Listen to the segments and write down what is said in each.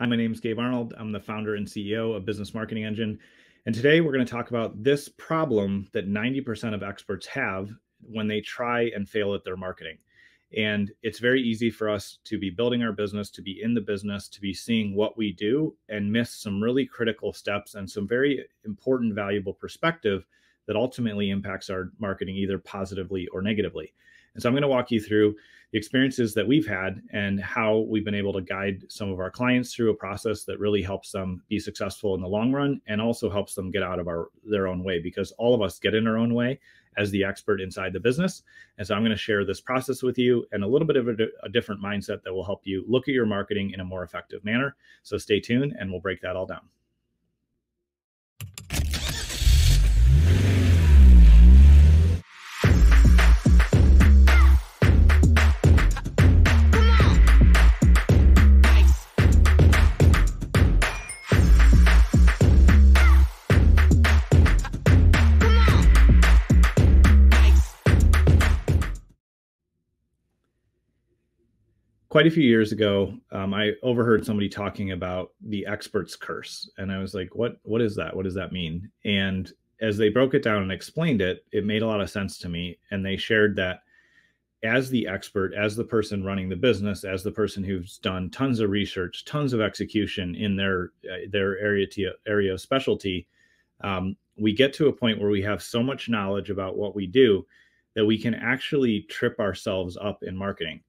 Hi, my name is Gabe Arnold. I'm the founder and CEO of Business Marketing Engine. And today we're going to talk about this problem that 90% of experts have when they try and fail at their marketing. And it's very easy for us to be building our business, to be in the business, to be seeing what we do and miss some really critical steps and some very important, valuable perspective that ultimately impacts our marketing either positively or negatively. And so I'm going to walk you through the experiences that we've had and how we've been able to guide some of our clients through a process that really helps them be successful in the long run and also helps them get out of their own way, because all of us get in our own way as the expert inside the business. And so I'm going to share this process with you and a little bit of a different mindset that will help you look at your marketing in a more effective manner. So stay tuned and we'll break that all down. Quite a few years ago, I overheard somebody talking about the expert's curse. And I was like, what is that? What does that mean? And as they broke it down and explained it, it made a lot of sense to me. And they shared that as the expert, as the person running the business, as the person who's done tons of research, tons of execution in their area of specialty, we get to a point where we have so much knowledge about what we do that we can actually trip ourselves up in marketing.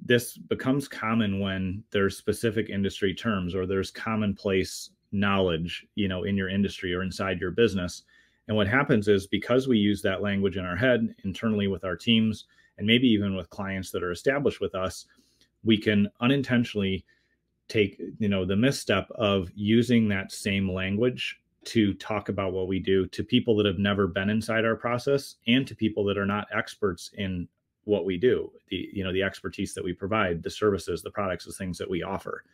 This becomes common when there's specific industry terms or there's commonplace knowledge, in your industry or inside your business. And what happens is, because we use that language in our head internally with our teams, and maybe even with clients that are established with us, we can unintentionally take, the misstep of using that same language to talk about what we do to people that have never been inside our process and to people that are not experts in what we do, the expertise that we provide, the services, the products, the things that we offer.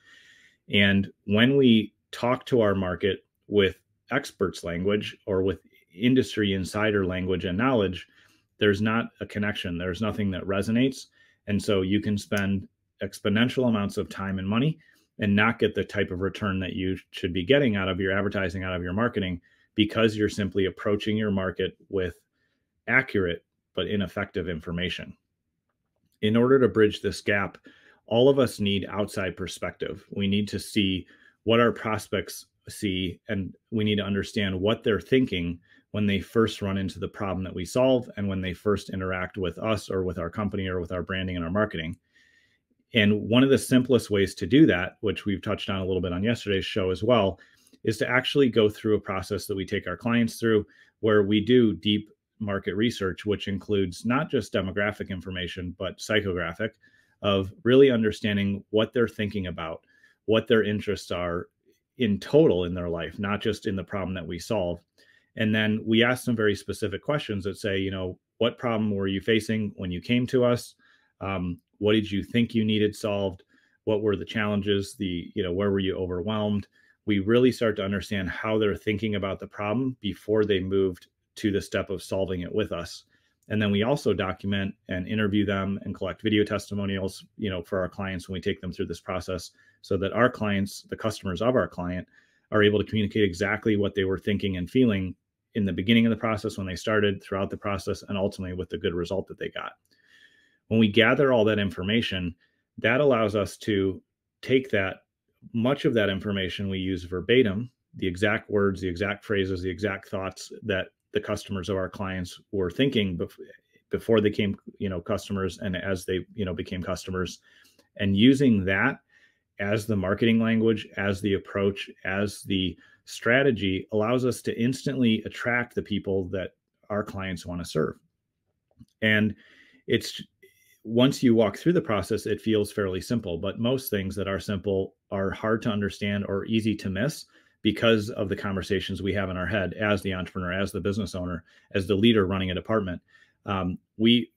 And when we talk to our market with experts language or with industry insider language and knowledge, there's not a connection. There's nothing that resonates. And so you can spend exponential amounts of time and money and not get the type of return that you should be getting out of your advertising, out of your marketing, because you're simply approaching your market with accurate but ineffective information. In order to bridge this gap, all of us need outside perspective. We need to see what our prospects see, and we need to understand what they're thinking when they first run into the problem that we solve and when they first interact with us or with our company or with our branding and our marketing. And one of the simplest ways to do that, which we've touched on a little bit on yesterday's show as well, is to actually go through a process that we take our clients through where we do deep market research, which includes not just demographic information, but psychographic, of really understanding what they're thinking about, what their interests are in total in their life, not just in the problem that we solve. And then we ask them very specific questions that say, what problem were you facing when you came to us? What did you think you needed solved? What were the challenges? Where were you overwhelmed? We really start to understand how they're thinking about the problem before they moved to the step of solving it with us. And then we also document and interview them and collect video testimonials, for our clients when we take them through this process, so that our clients, the customers of our client, are able to communicate exactly what they were thinking and feeling in the beginning of the process, when they started, throughout the process, and ultimately with the good result that they got. When we gather all that information, that allows us to take much of that information we use verbatim, the exact words, the exact phrases, the exact thoughts that the customers of our clients were thinking before they came, customers, and as they, became customers, and using that as the marketing language, as the approach, as the strategy, allows us to instantly attract the people that our clients want to serve. And once you walk through the process, it feels fairly simple, but most things that are simple are hard to understand or easy to miss because of the conversations we have in our head as the entrepreneur, as the business owner, as the leader running a department. We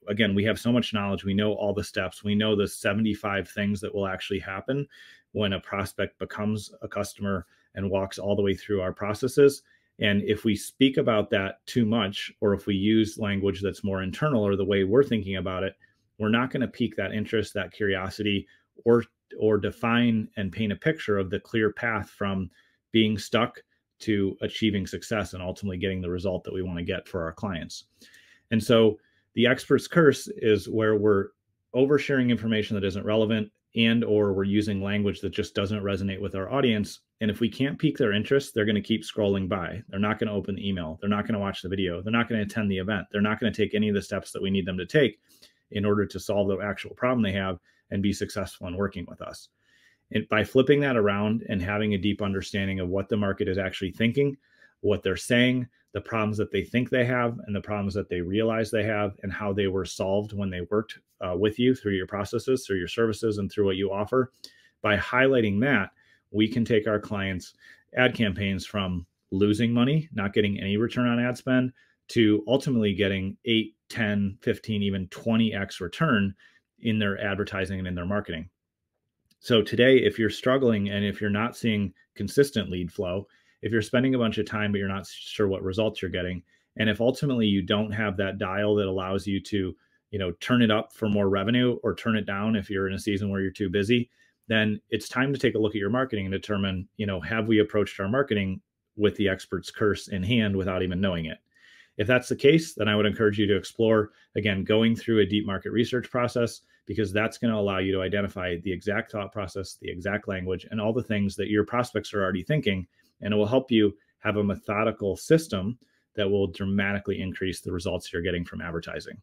have so much knowledge. We know all the steps. We know the 75 things that will actually happen when a prospect becomes a customer and walks all the way through our processes. And if we speak about that too much, or if we use language that's more internal or the way we're thinking about it, we're not going to pique that interest, that curiosity, or or define and paint a picture of the clear path from being stuck to achieving success and ultimately getting the result that we want to get for our clients. And so the expert's curse is where we're oversharing information that isn't relevant, and or we're using language that just doesn't resonate with our audience. And if we can't pique their interest, they're going to keep scrolling by. They're not going to open the email. They're not going to watch the video. They're not going to attend the event. They're not going to take any of the steps that we need them to take in order to solve the actual problem they have and be successful in working with us. And by flipping that around and having a deep understanding of what the market is actually thinking, what they're saying, the problems that they think they have, and the problems that they realize they have, and how they were solved when they worked with you through your processes, through your services, and through what you offer. By highlighting that, we can take our clients' ad campaigns from losing money, not getting any return on ad spend, to ultimately getting 8, 10, 15, even 20x return in their advertising and in their marketing. So today, if you're struggling and if you're not seeing consistent lead flow, if you're spending a bunch of time, but you're not sure what results you're getting, and if ultimately you don't have that dial that allows you to, turn it up for more revenue or turn it down if you're in a season where you're too busy, then it's time to take a look at your marketing and determine, have we approached our marketing with the expert's curse in hand without even knowing it? If that's the case, then I would encourage you to explore, again, going through a deep market research process, because that's going to allow you to identify the exact thought process, the exact language, and all the things that your prospects are already thinking. And it will help you have a methodical system that will dramatically increase the results you're getting from advertising.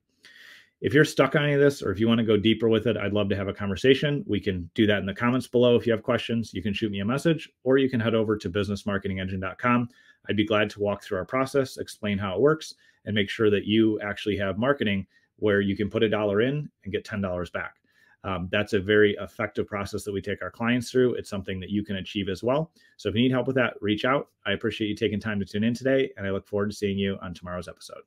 If you're stuck on any of this, or if you want to go deeper with it, I'd love to have a conversation. We can do that in the comments below. If you have questions, you can shoot me a message, or you can head over to businessmarketingengine.com. I'd be glad to walk through our process, explain how it works, and make sure that you actually have marketing where you can put $1 in and get $10 back. That's a very effective process that we take our clients through. It's something that you can achieve as well. So if you need help with that, reach out. I appreciate you taking time to tune in today, and I look forward to seeing you on tomorrow's episode.